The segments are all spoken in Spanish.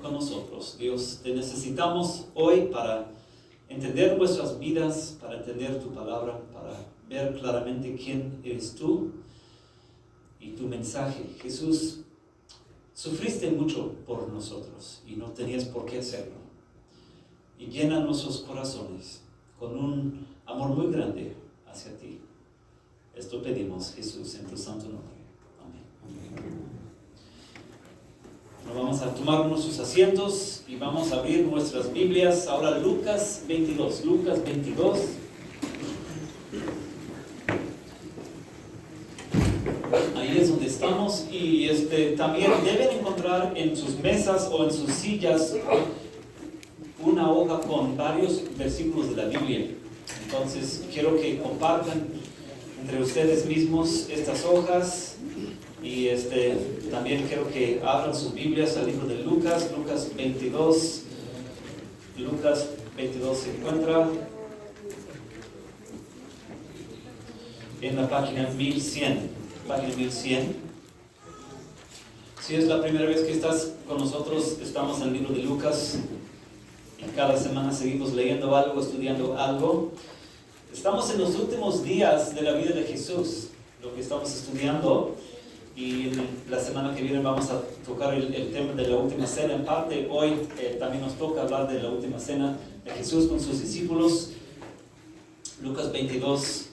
con nosotros. Dios, te necesitamos hoy para entender nuestras vidas, para entender tu palabra, para ver claramente quién eres tú y tu mensaje. Jesús, sufriste mucho por nosotros y no tenías por qué hacerlo. Y llena nuestros corazones con un amor muy grande hacia ti. Esto pedimos, Jesús, en tu santo nombre. Amén. Bueno, vamos a tomar nuestros asientos y vamos a abrir nuestras Biblias. Ahora Lucas 22. Lucas 22. Ahí es donde estamos y también deben encontrar en sus mesas o en sus sillas una hoja con varios versículos de la Biblia. Entonces quiero que compartan entre ustedes mismos estas hojas y también quiero que abran sus Biblias al libro de Lucas 22. Lucas 22 se encuentra en la página 1100. Página 1100. Si es la primera vez que estás con nosotros, estamos en el libro de Lucas. Y cada semana seguimos leyendo algo, estudiando algo. Estamos en los últimos días de la vida de Jesús, lo que estamos estudiando. Y la semana que viene vamos a tocar el tema de la última cena. En parte, hoy también nos toca hablar de la última cena de Jesús con sus discípulos. Lucas 22.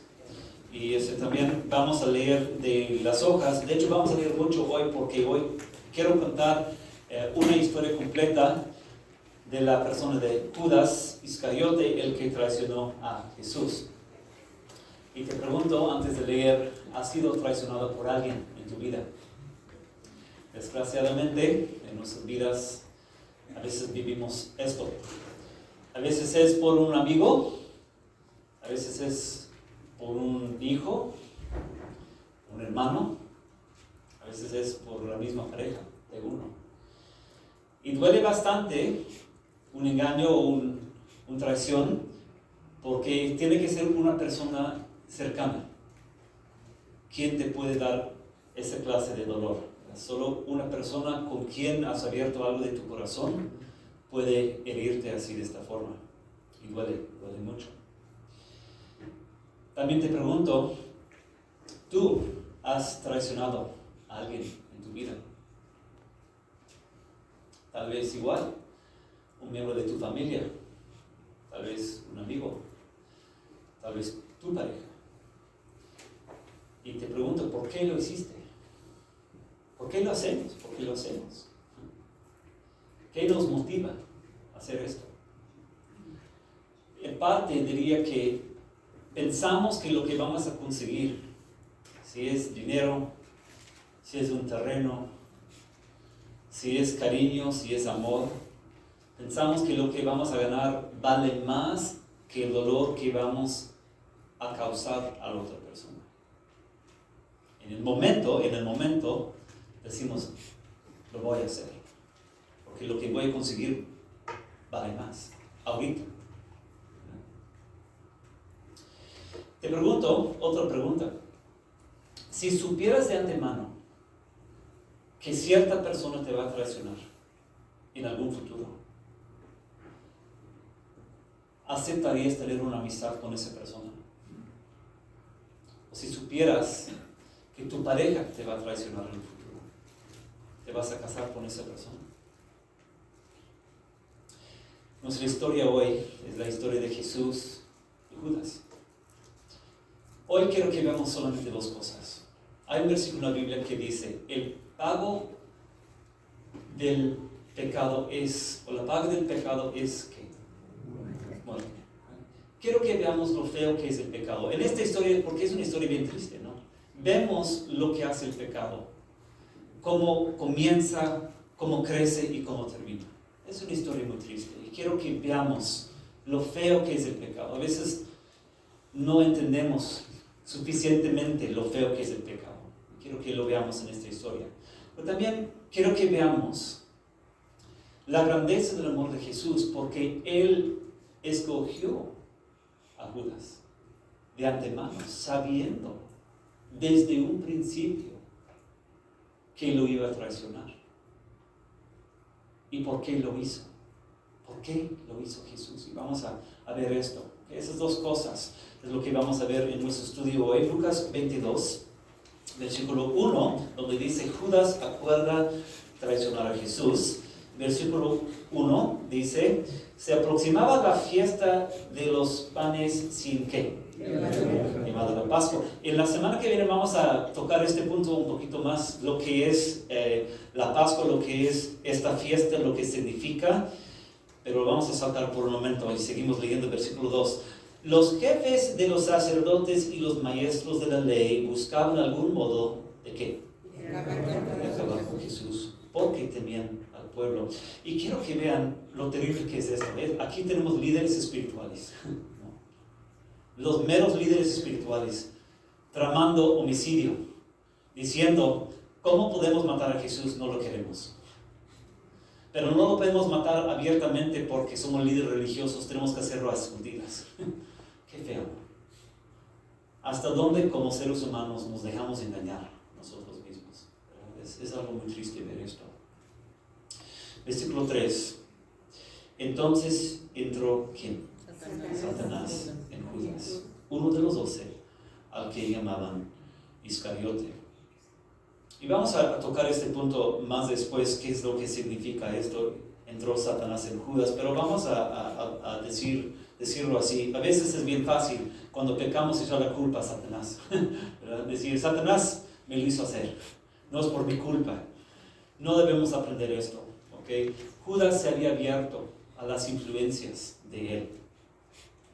Y también vamos a leer de las hojas. De hecho, vamos a leer mucho hoy porque hoy quiero contar una historia completa de la persona de Judas Iscariote, el que traicionó a Jesús. Y te pregunto, antes de leer, ¿has sido traicionado por alguien en tu vida? Desgraciadamente, en nuestras vidas, a veces vivimos esto. A veces es por un amigo, a veces es por un hijo, un hermano, a veces es por la misma pareja de uno. Y duele bastante un engaño o una traición, porque tiene que ser una persona cercana. ¿Quién te puede dar esa clase de dolor? Solo una persona con quien has abierto algo de tu corazón puede herirte así de esta forma. Y duele mucho. También te pregunto, ¿tú has traicionado a alguien en tu vida? Tal vez igual, un miembro de tu familia, tal vez un amigo, tal vez tu pareja. Y te pregunto, ¿por qué lo hiciste? ¿Por qué lo hacemos? ¿Por qué lo hacemos? ¿Qué nos motiva a hacer esto? En parte diría que pensamos que lo que vamos a conseguir, si es dinero, si es un terreno, si es cariño, si es amor, pensamos que lo que vamos a ganar vale más que el dolor que vamos a causar a la otra persona. En el momento decimos, lo voy a hacer, porque lo que voy a conseguir vale más, ahorita. Te pregunto, otra pregunta. Si supieras de antemano que cierta persona te va a traicionar en algún futuro, ¿aceptarías tener una amistad con esa persona? O si supieras que tu pareja te va a traicionar en el futuro, ¿te vas a casar con esa persona? Nuestra historia hoy es la historia de Jesús y Judas. Hoy quiero que veamos solamente dos cosas. Hay un versículo en la Biblia que dice, el pago del pecado es, o la paga del pecado es ¿qué? Muerte. Quiero que veamos lo feo que es el pecado. En esta historia, porque es una historia bien triste, ¿no? Vemos lo que hace el pecado, cómo comienza, cómo crece y cómo termina. Es una historia muy triste y quiero que veamos lo feo que es el pecado. A veces no entendemos suficientemente lo feo que es el pecado. Quiero que lo veamos en esta historia. Pero también quiero que veamos la grandeza del amor de Jesús, porque Él escogió a Judas de antemano, sabiendo desde un principio que lo iba a traicionar. ¿Y por qué lo hizo? ¿Por qué lo hizo Jesús? Y vamos a ver esto. Esas dos cosas es lo que vamos a ver en nuestro estudio hoy. Lucas 22, versículo 1, donde dice: Judas acuerda traicionar a Jesús. Versículo 1 dice: se aproximaba la fiesta de los panes sin ¿qué? Llamada la Pascua. En la semana que viene vamos a tocar este punto un poquito más, lo que es la Pascua, lo que es esta fiesta, lo que significa, pero lo vamos a saltar por un momento y seguimos leyendo el versículo 2. Los jefes de los sacerdotes y los maestros de la ley buscaban algún modo de ¿qué? De acabar con Jesús, porque temían al pueblo. Y quiero que vean lo terrible que es esto. Aquí tenemos líderes espirituales, los meros líderes espirituales, tramando homicidio, diciendo: ¿cómo podemos matar a Jesús? No lo queremos. Pero no lo podemos matar abiertamente porque somos líderes religiosos, tenemos que hacerlo a escondidas. Qué feo. ¿Hasta dónde como seres humanos nos dejamos engañar nosotros mismos? Es algo muy triste ver esto. Versículo 3. Entonces entró ¿quién? Satanás en Judas, uno de los 12, al que llamaban Iscariote. Y vamos a tocar este punto más después, qué es lo que significa esto, entró Satanás en Judas, pero vamos a decirlo así. A veces es bien fácil, cuando pecamos, echar la culpa a Satanás, ¿verdad? Decir: Satanás me lo hizo hacer, no es por mi culpa. No debemos aprender esto, ¿ok? Judas se había abierto a las influencias de él,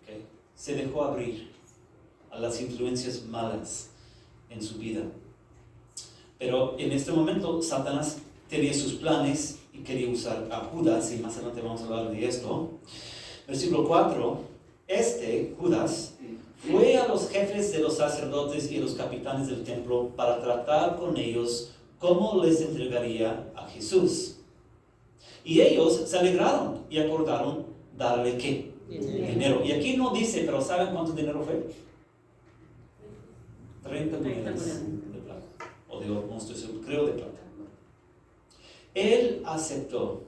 ¿ok? Se dejó abrir a las influencias malas en su vida. Pero en este momento Satanás tenía sus planes y quería usar a Judas, y más adelante vamos a hablar de esto. Versículo 4, Judas, fue a los jefes de los sacerdotes y a los capitanes del templo para tratar con ellos cómo les entregaría a Jesús. Y ellos se alegraron y acordaron darle ¿qué? Dinero. Y aquí no dice, pero ¿saben cuánto dinero fue? 30 monedas de plata. O de oro, no estoy seguro, creo de plata. Él aceptó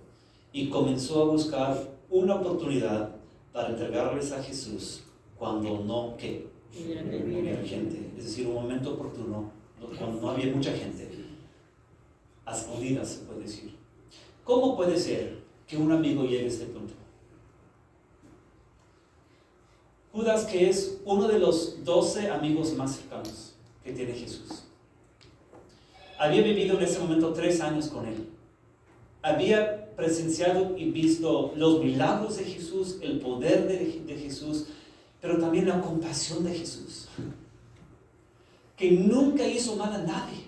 y comenzó a buscar una oportunidad para entregarles a Jesús cuando no ¿qué? Hubiera gente. Es decir, un momento oportuno, cuando no había mucha gente, a escondidas se puede decir. ¿Cómo puede ser que un amigo llegue a este punto? Judas, que es uno de los 12 amigos más cercanos que tiene Jesús, había vivido en ese momento 3 años con él. Había presenciado y visto los milagros de Jesús, el poder de Jesús, pero también la compasión de Jesús, que nunca hizo mal a nadie.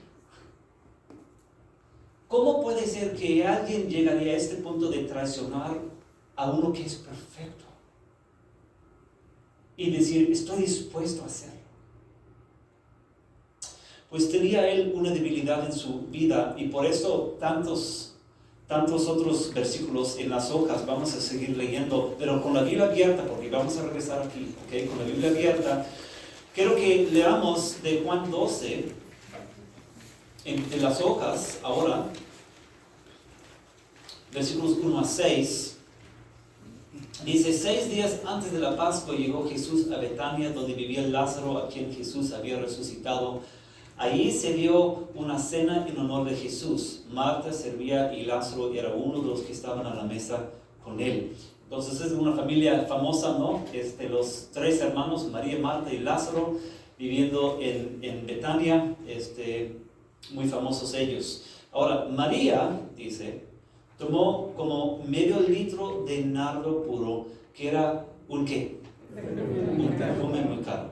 ¿Cómo puede ser que alguien llegaría a este punto de traicionar a uno que es perfecto y decir: estoy dispuesto a hacerlo? Pues tenía él una debilidad en su vida, y por eso tantos otros versículos en las hojas vamos a seguir leyendo, pero con la Biblia abierta, porque vamos a regresar aquí, ¿okay? Con la Biblia abierta, quiero que leamos de Juan 12 en las hojas ahora, versículos 1 a 6. Dice: 6 días antes de la Pascua llegó Jesús a Betania, donde vivía Lázaro, a quien Jesús había resucitado. Allí se dio una cena en honor de Jesús. Marta servía y Lázaro era uno de los que estaban a la mesa con él. Entonces es una familia famosa, ¿no? Los 3 hermanos, María, Marta y Lázaro, viviendo en Betania, muy famosos ellos. Ahora, María, dice, tomó como medio litro de nardo puro, que era un ¿qué? Un perfume muy caro,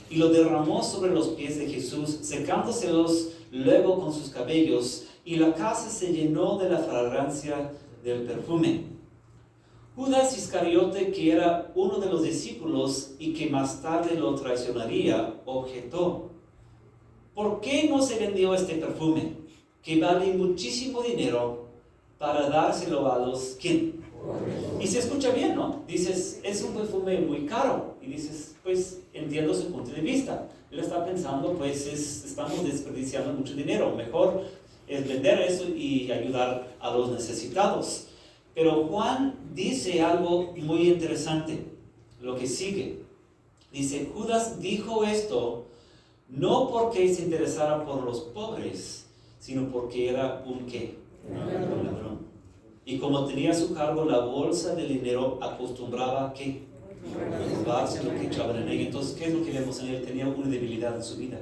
y lo derramó sobre los pies de Jesús, secándoselos luego con sus cabellos, y la casa se llenó de la fragancia del perfume. Judas Iscariote, que era uno de los discípulos y que más tarde lo traicionaría, objetó: ¿por qué no se vendió este perfume, que vale muchísimo dinero, para dárselo a los ¿quién? Y se escucha bien, ¿no? Dices, es un perfume muy caro. Y dices, pues entiendo su punto de vista. Él está pensando, pues estamos desperdiciando mucho dinero. Mejor es vender eso y ayudar a los necesitados. Pero Juan dice algo muy interesante, lo que sigue. Dice, Judas dijo esto no porque se interesara por los pobres, sino porque era un ¿qué? Un ladrón. Y como tenía a su cargo la bolsa de dinero, acostumbraba a ¿qué? Robarse lo que echaban en ella. Entonces, ¿qué es lo que vemos en él? Tenía una debilidad en su vida.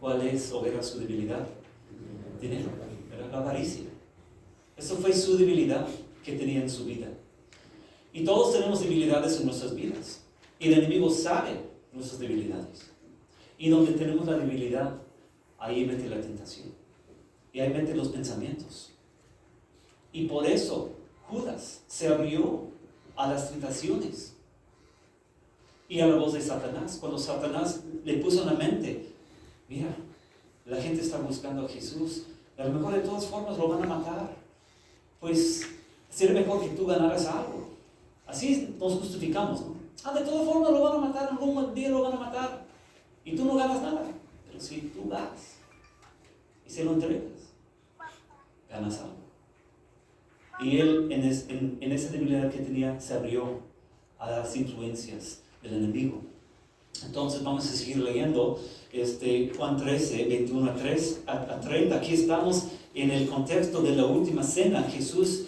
¿Cuál es o era su debilidad? Dinero. Era la avaricia. Eso fue su debilidad que tenía en su vida. Y todos tenemos debilidades en nuestras vidas. Y el enemigo sabe nuestras debilidades. Y donde tenemos la debilidad, ahí mete la tentación. Y ahí mete los pensamientos. Y por eso Judas se abrió a las tentaciones y a la voz de Satanás. Cuando Satanás le puso en la mente, mira, la gente está buscando a Jesús, a lo mejor de todas formas lo van a matar, pues sería mejor que tú ganaras algo. Así nos justificamos, ¿no? De todas formas lo van a matar, algún día lo van a matar y tú no ganas nada. Pero si tú vas y se lo entregas, ganas algo. Y él, en esa debilidad que tenía, se abrió a las influencias del enemigo. Entonces vamos a seguir leyendo Juan 13, 21 a 30. Aquí estamos en el contexto de la última cena. Jesús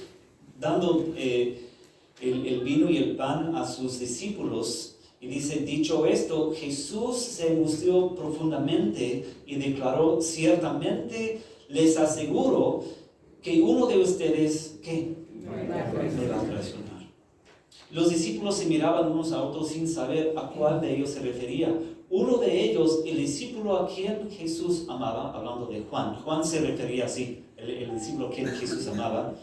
dando el vino y el pan a sus discípulos. Y dice, dicho esto, Jesús se angustió profundamente y declaró, ciertamente les aseguro que uno de ustedes, ¿qué? Me va a traicionar. Los discípulos se miraban unos a otros sin saber a cuál de ellos se refería. Uno de ellos, el discípulo a quien Jesús amaba, hablando de Juan. Juan se refería así, el discípulo a quien Jesús amaba.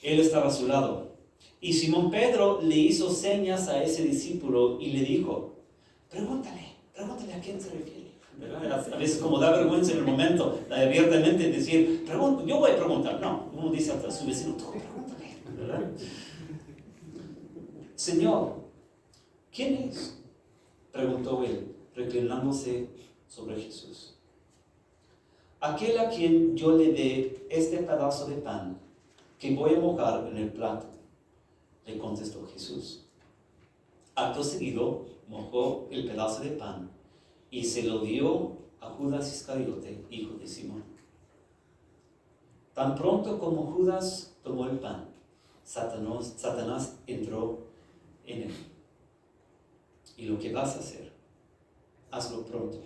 Él estaba a su lado. Y Simón Pedro le hizo señas a ese discípulo y le dijo, pregúntale a quién se refiere. ¿Verdad? A veces como da vergüenza en el momento, abiertamente decir, yo voy a preguntar. No, uno dice a su vecino, tú pregúntale, ¿verdad? Señor, ¿quién es? Preguntó él, reclinándose sobre Jesús. Aquel a quien yo le dé este pedazo de pan que voy a mojar en el plato, le contestó Jesús. Acto seguido, mojó el pedazo de pan y se lo dio a Judas Iscariote, hijo de Simón. Tan pronto como Judas tomó el pan, Satanás entró en él. Y lo que vas a hacer, hazlo pronto,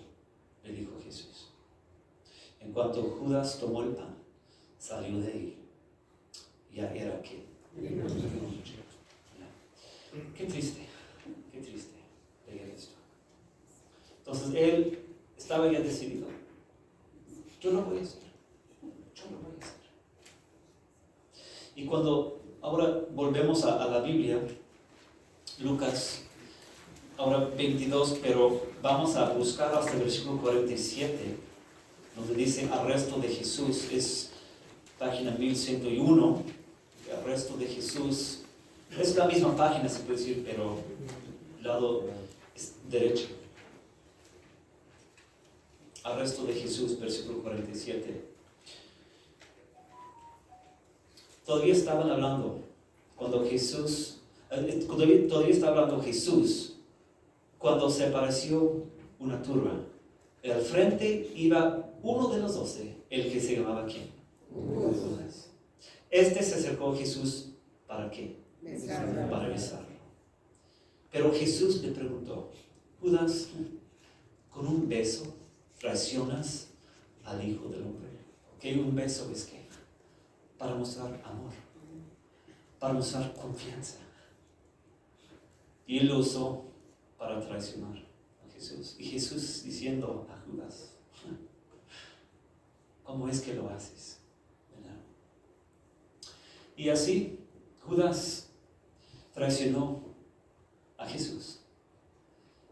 le dijo Jesús. En cuanto Judas tomó el pan, salió de ahí. Ya era que. Qué triste leer esto. Entonces él estaba ya decidido. Yo lo voy a hacer. Y cuando ahora volvemos a la Biblia, Lucas, ahora 22, pero vamos a buscar hasta el versículo 47, donde dice arresto de Jesús, es página 1101, arresto de Jesús. Es la misma página, se puede decir, pero lado derecho. Arresto de Jesús, versículo 47. Todavía estaban hablando cuando Jesús, todavía está hablando Jesús cuando se apareció una turba. Al frente iba uno de los 12, el que se llamaba ¿quién? Judas. Se acercó a Jesús, ¿para qué? Para besarlo. Pero Jesús le preguntó, Judas, ¿con un beso traicionas al Hijo del Hombre? ¿Qué un beso es qué? Para mostrar amor, para mostrar confianza. Y él lo usó para traicionar a Jesús. Y Jesús diciendo a Judas, ¿cómo es que lo haces? ¿Verdad? Y así Judas traicionó a Jesús.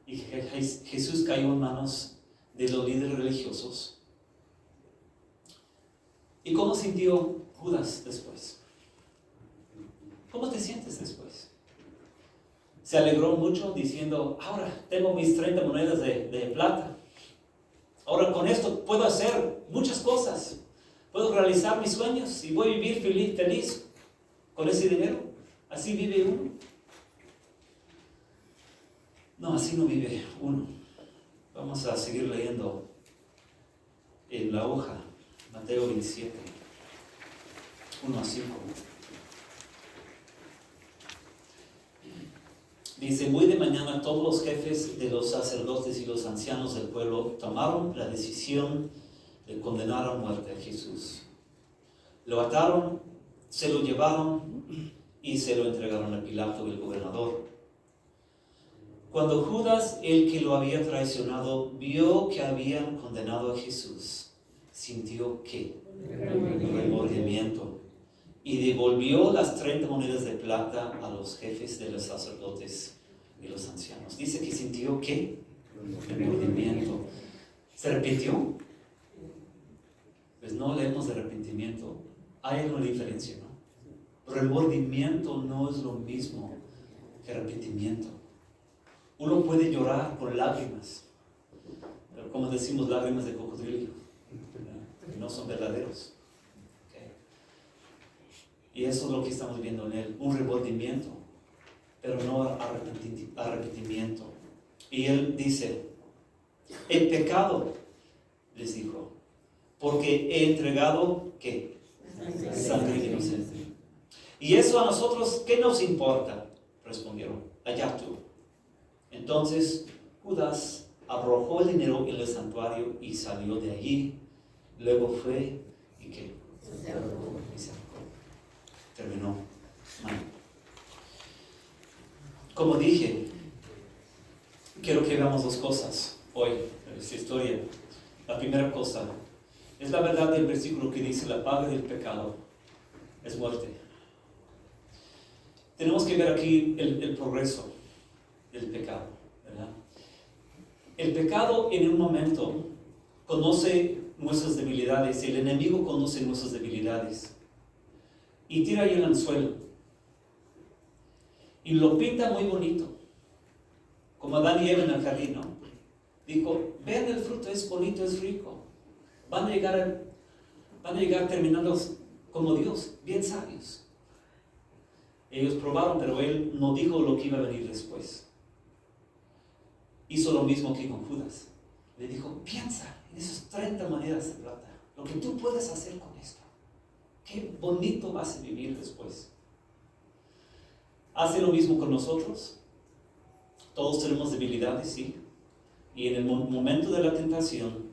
Y Jesús cayó en manos de los líderes religiosos. ¿Y cómo sintió Judas después? ¿Cómo te sientes después? Se alegró mucho diciendo, ahora tengo mis 30 monedas de plata. Ahora con esto puedo hacer muchas cosas. Puedo realizar mis sueños y voy a vivir feliz. con ese dinero. Así vive uno. No, así no vive uno. Vamos a seguir leyendo en la hoja, Mateo 27, 1 a 5. Dice, muy de mañana todos los jefes de los sacerdotes y los ancianos del pueblo tomaron la decisión de condenar a muerte a Jesús. Lo ataron, se lo llevaron y se lo entregaron a Pilato, el gobernador. Cuando Judas, el que lo había traicionado, vio que habían condenado a Jesús, sintió ¿qué? Remordimiento. Y devolvió las 30 monedas de plata a los jefes de los sacerdotes y los ancianos. Dice que sintió ¿qué? Remordimiento. ¿Se arrepintió? Pues no leemos de arrepentimiento. Hay una diferencia, ¿no? Remordimiento no es lo mismo que arrepentimiento. Uno puede llorar con lágrimas, pero como decimos, lágrimas de cocodrilo, que no son verdaderos. ¿Okay? Y eso es lo que estamos viendo en él, un remordimiento, pero no arrepentimiento. Y él dice, el pecado, les dijo, porque he entregado, ¿qué? Sangre inocente. Y eso a nosotros, ¿qué nos importa? Respondieron, allá tú. Entonces Judas arrojó el dinero en el santuario y salió de allí. Luego fue y ¿qué? Se ahorcó. Terminó mal. Como dije, quiero que veamos dos cosas hoy en esta historia. La primera cosa es la verdad del versículo que dice la paga del pecado es muerte. Tenemos que ver aquí el progreso del pecado, ¿verdad? El pecado en un momento conoce nuestras debilidades, el enemigo conoce nuestras debilidades y tira ahí el anzuelo y lo pinta muy bonito, como Adán y Eva en el jardín, ¿no? Dijo, vean el fruto, es bonito, es rico, van a llegar terminando como Dios, bien sabios. Ellos probaron, pero él no dijo lo que iba a venir después. Hizo lo mismo que con Judas. Le dijo, piensa en esas 30 monedas de plata, lo que tú puedes hacer con esto. Qué bonito vas a vivir después. Hace lo mismo con nosotros. Todos tenemos debilidades, sí. Y en el momento de la tentación,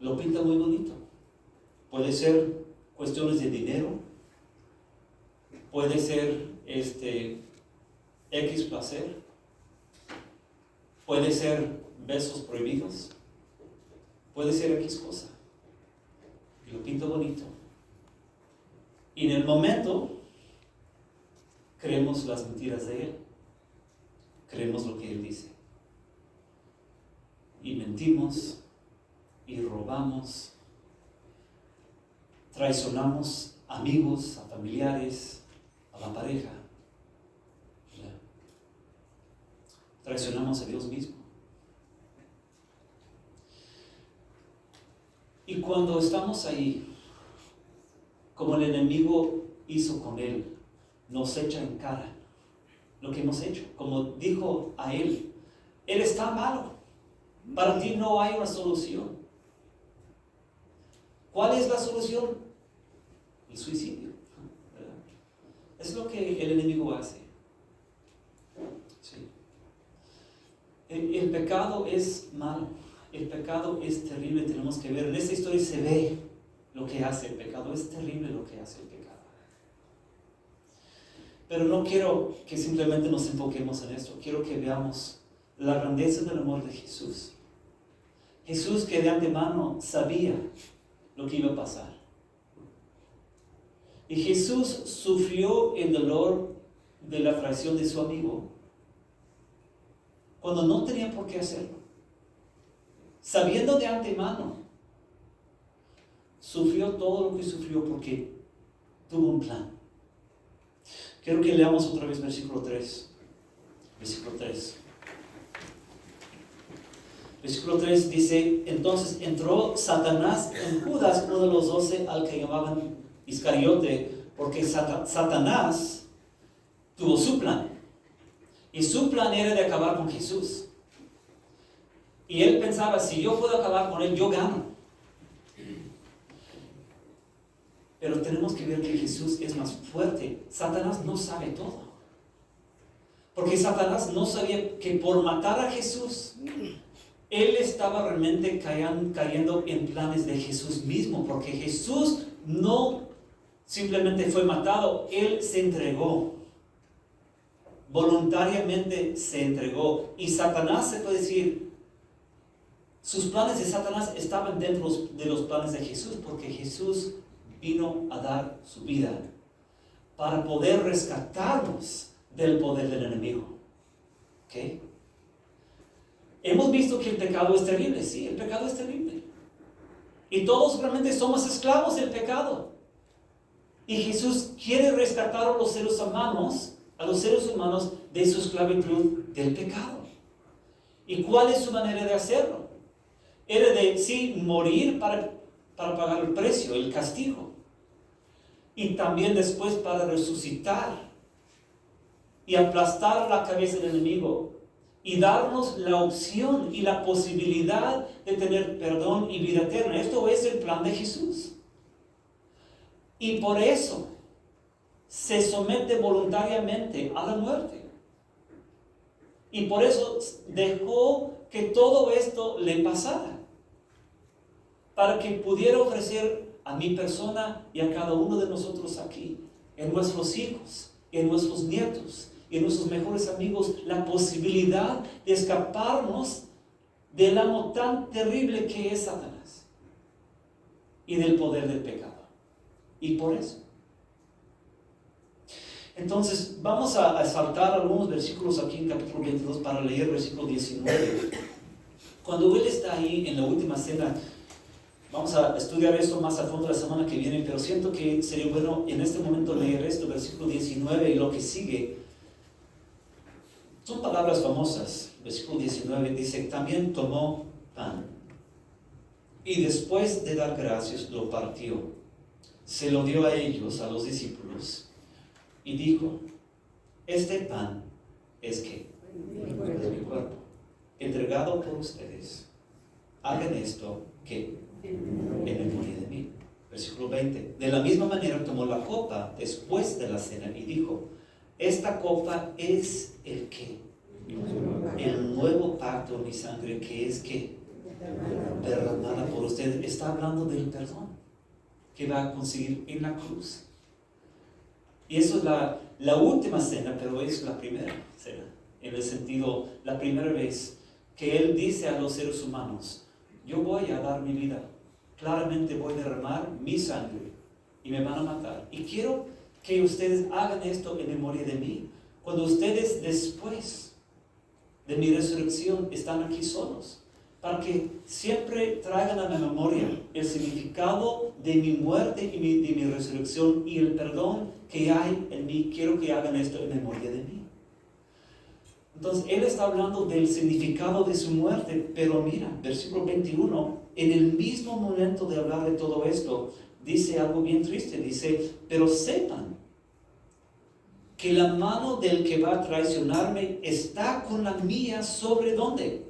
lo pinta muy bonito. Puede ser cuestiones de dinero, puede ser X placer, puede ser besos prohibidos, puede ser X cosa. Y lo pinta bonito. Y en el momento creemos las mentiras de él, creemos lo que él dice. Y mentimos, y robamos, traicionamos amigos, a familiares, a la pareja. Traicionamos a Dios mismo. Y cuando estamos ahí, como el enemigo hizo con él, nos echa en cara lo que hemos hecho. Como dijo a él está malo, para ti no hay una solución. ¿Cuál es la solución? El suicidio. ¿Verdad? Es lo que el enemigo hace. Sí. El pecado es malo, el pecado es terrible, tenemos que ver. En esta historia se ve lo que hace el pecado, es terrible lo que hace el pecado. Pero no quiero que simplemente nos enfoquemos en esto, quiero que veamos la grandeza del amor de Jesús. Jesús, que de antemano sabía lo que iba a pasar. Y Jesús sufrió el dolor de la traición de su amigo cuando no tenía por qué hacerlo. Sabiendo de antemano, sufrió todo lo que sufrió porque tuvo un plan. Quiero que leamos otra vez versículo 3. Versículo 3. Versículo 3 dice, entonces entró Satanás en Judas, uno de los 12, al que llamaban Iscariote, Porque Satanás tuvo su plan. Y su plan era de acabar con Jesús. Y él pensaba, si yo puedo acabar con él, yo gano. Pero tenemos que ver que Jesús es más fuerte. Satanás no sabe todo. Porque Satanás no sabía que por matar a Jesús, él estaba realmente cayendo en planes de Jesús mismo. Porque Jesús no simplemente fue matado, él se entregó. Voluntariamente se entregó. Y Satanás, se puede decir, sus planes de Satanás estaban dentro de los planes de Jesús, porque Jesús vino a dar su vida para poder rescatarnos del poder del enemigo. ¿Ok? Hemos visto que el pecado es terrible. Sí, el pecado es terrible. Y todos realmente somos esclavos del pecado. Y Jesús quiere rescatar a los seres humanos de su esclavitud del pecado. ¿Y cuál es su manera de hacerlo? Era de, sí, morir para pagar el precio, el castigo. Y también después para resucitar y aplastar la cabeza del enemigo y darnos la opción y la posibilidad de tener perdón y vida eterna. Esto es el plan de Jesús. Y por eso se somete voluntariamente a la muerte. Y por eso dejó que todo esto le pasara, para que pudiera ofrecer a mi persona y a cada uno de nosotros aquí, en nuestros hijos, en nuestros nietos, y en nuestros mejores amigos, la posibilidad de escaparnos del amo tan terrible que es Satanás y del poder del pecado. Y por eso. Entonces, vamos a saltar algunos versículos aquí en capítulo 22 para leer versículo 19. Cuando él está ahí en la última cena, vamos a estudiar esto más a fondo la semana que viene, pero siento que sería bueno en este momento leer esto, versículo 19 y lo que sigue. Son palabras famosas. Versículo 19 dice, también tomó pan y después de dar gracias lo partió, se lo dio a ellos, a los discípulos, y dijo, este pan es ¿qué? De mi cuerpo, entregado por ustedes. Hagan esto, ¿qué? En memoria de mí. Versículo 20. De la misma manera tomó la copa después de la cena y dijo, esta copa es el ¿qué? El nuevo pacto en mi sangre, que es ¿qué? Derramada por ustedes. Está hablando del perdón que va a conseguir en la cruz. Y eso es la última cena, pero es la primera cena. En el sentido, la primera vez que Él dice a los seres humanos, yo voy a dar mi vida. Claramente voy a derramar mi sangre y me van a matar. Y quiero que ustedes hagan esto en memoria de mí. Cuando ustedes después de mi resurrección están aquí solos, para que siempre traigan a mi memoria el significado de mi muerte y de mi resurrección y el perdón que hay en mí. Quiero que hagan esto en memoria de mí. Entonces, Él está hablando del significado de su muerte, pero mira, versículo 21, en el mismo momento de hablar de todo esto, dice algo bien triste, dice, pero sepan que la mano del que va a traicionarme está con la mía sobre ¿dónde?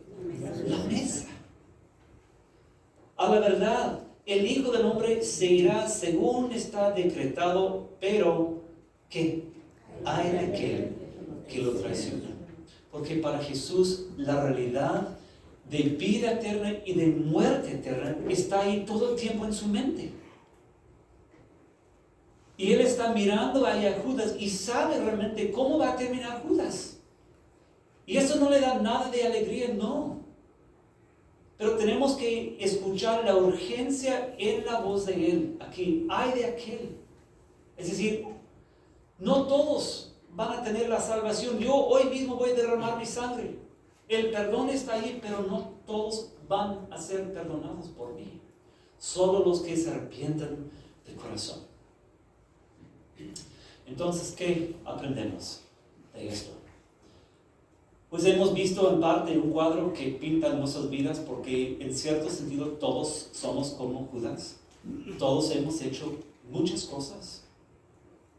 La mesa. A la verdad, el Hijo del Hombre se irá según está decretado, pero ¿qué? Hay de aquel que lo traiciona. Porque para Jesús la realidad de vida eterna y de muerte eterna está ahí todo el tiempo en su mente. Y Él está mirando ahí a Judas y sabe realmente cómo va a terminar Judas. Y eso no le da nada de alegría, no. Pero tenemos que escuchar la urgencia en la voz de Él. Aquí, ay de aquel. Es decir, no todos van a tener la salvación. Yo hoy mismo voy a derramar mi sangre. El perdón está ahí, pero no todos van a ser perdonados por mí. Solo los que se arrepientan de corazón. Entonces, ¿qué aprendemos de esto? Pues hemos visto en parte un cuadro que pinta nuestras vidas, porque en cierto sentido todos somos como Judas. Todos hemos hecho muchas cosas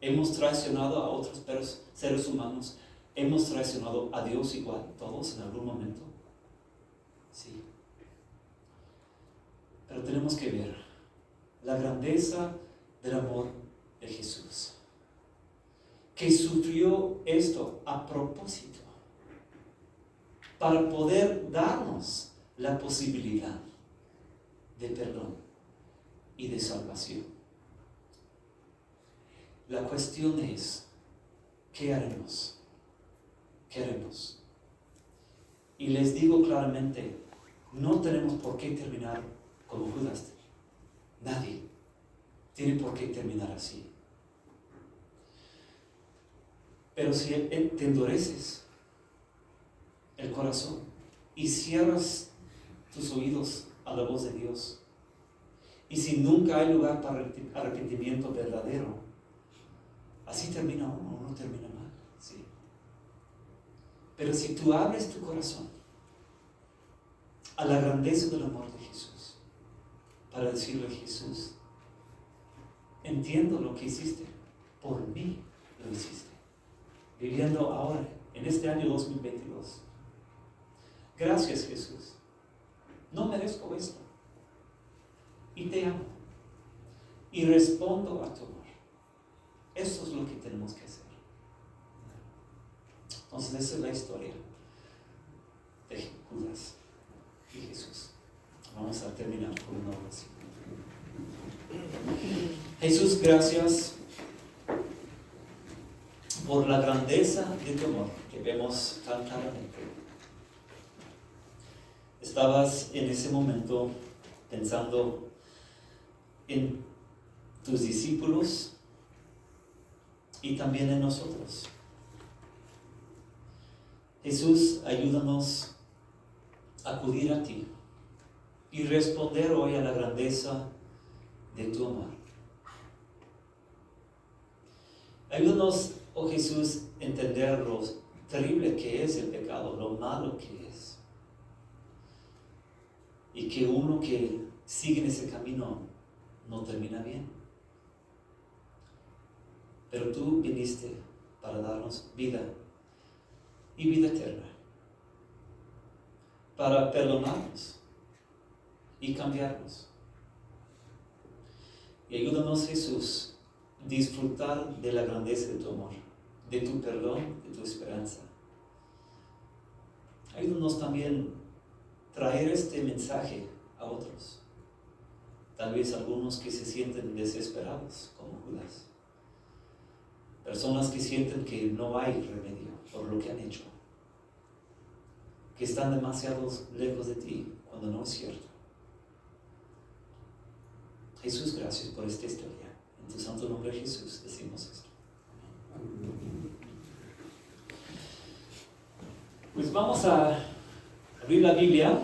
Hemos traicionado a otros seres humanos. Hemos traicionado a Dios igual, todos en algún momento. Sí. Pero tenemos que ver la grandeza del amor de Jesús, que sufrió esto a propósito, para poder darnos la posibilidad de perdón y de salvación. La cuestión es, ¿qué haremos? ¿Qué haremos? Y les digo claramente, no tenemos por qué terminar como Judas. Nadie tiene por qué terminar así. Pero si te endureces el corazón y cierras tus oídos a la voz de Dios, y si nunca hay lugar para arrepentimiento verdadero, así termina uno termina mal. ¿Sí? Pero si tú abres tu corazón a la grandeza del amor de Jesús, para decirle: Jesús, entiendo lo que hiciste, por mí lo hiciste, viviendo ahora, en este año 2022. Gracias, Jesús. No merezco esto. Y te amo. Y respondo a tu amor. Eso es lo que tenemos que hacer. Entonces, esa es la historia de Judas y Jesús. Vamos a terminar con una oración. Jesús, gracias por la grandeza de tu amor que vemos tan claramente. Estabas en ese momento pensando en tus discípulos y también en nosotros. Jesús, ayúdanos a acudir a ti y responder hoy a la grandeza de tu amor. Ayúdanos, oh Jesús, a entender lo terrible que es el pecado, lo malo que es. Y que uno que sigue en ese camino no termina bien. Pero tú viniste para darnos vida y vida eterna, para perdonarnos y cambiarnos. Y ayúdanos, Jesús, a disfrutar de la grandeza de tu amor, de tu perdón, de tu esperanza. Ayúdanos también a traer este mensaje a otros. Tal vez algunos que se sienten desesperados, como Judas. Personas que sienten que no hay remedio por lo que han hecho. Que están demasiado lejos de ti, cuando no es cierto. Jesús, gracias por esta historia. En tu santo nombre, Jesús, decimos esto. Pues vamos a abrir la Biblia.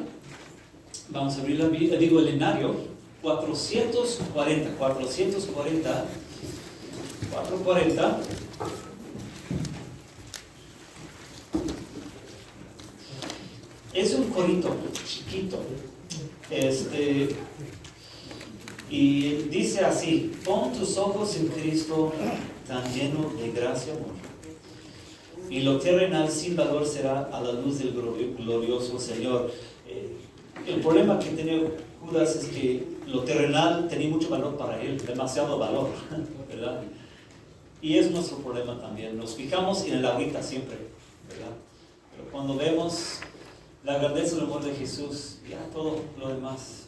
Vamos a abrir la Biblia, digo el Lenario 440. Es un corito chiquito. Y dice así: pon tus ojos en Cristo, tan lleno de gracia y amor. Y lo terrenal sin valor será a la luz del glorioso Señor. El problema que tenía Judas es que lo terrenal tenía mucho valor para él, demasiado valor, ¿verdad? Y es nuestro problema también. Nos fijamos en el ahorita siempre, ¿verdad? Pero cuando vemos la grandeza del amor de Jesús, ya todo lo demás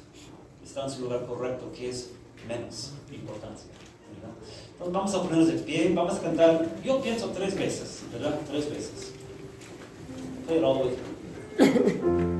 está en su lugar correcto, que es menos importancia, ¿verdad? Entonces vamos a ponernos de pie, vamos a cantar, yo pienso 3 veces, ¿verdad? 3 veces. Play it all the way through.